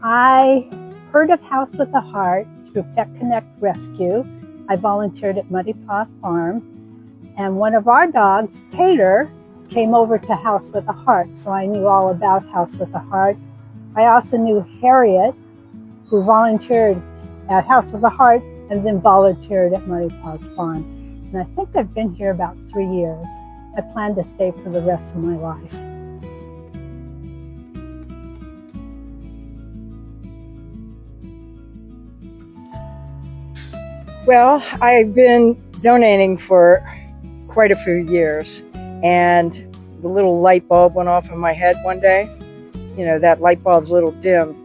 I heard of House with a Heart through Pet Connect Rescue. I volunteered at Muddy Paw Farm, and one of our dogs, Tater, came over to House with a Heart, so I knew all about House with a Heart. I also knew Harriet, who volunteered at House with a Heart and then volunteered at Muddy Paw Farm. And I think I've been here about 3 years. I plan to stay for the rest of my life. Well, I've been donating for quite a few years, and the little light bulb went off in my head one day. You know, that light bulb's a little dim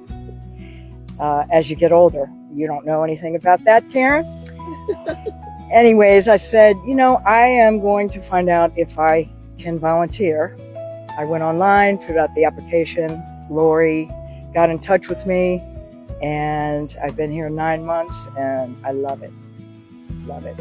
as you get older. You don't know anything about that, Karen? Anyways, I said, you know, I am going to find out if I can volunteer. I went online, filled out the application. Lori got in touch with me, and I've been here 9 months, and I love it. Love it.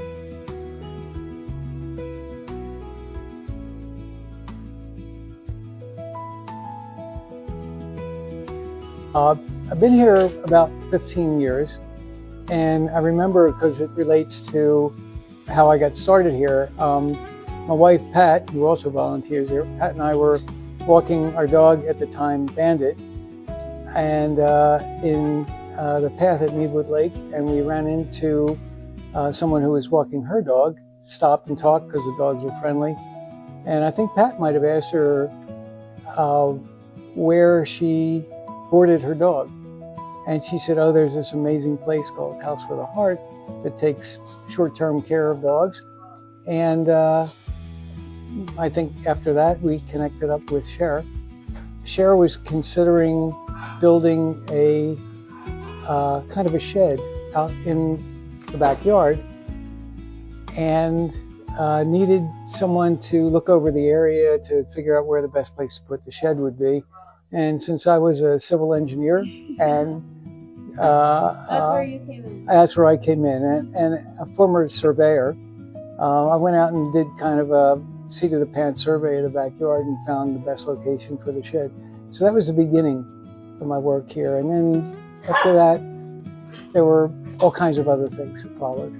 I've been here about 15 years, and I remember, because it relates to how I got started here, my wife Pat, who also volunteers here, Pat and I were walking our dog at the time, Bandit, and in the path at Meadwood Lake, and we ran into someone who was walking her dog, stopped and talked because the dogs are friendly. And I think Pat might have asked her where she boarded her dog. And she said, oh, there's this amazing place called House with a Heart that takes short-term care of dogs. And I think after that, we connected up with Cher. Cher was considering building a kind of a shed out in the backyard, and needed someone to look over the area to figure out where the best place to put the shed would be. And since I was a civil engineer, and that's where you came in. That's where I came in, and a former surveyor, I went out and did kind of a seat of the pants survey of the backyard and found the best location for the shed. So that was the beginning of my work here. And then after that, there were all kinds of other things that followed.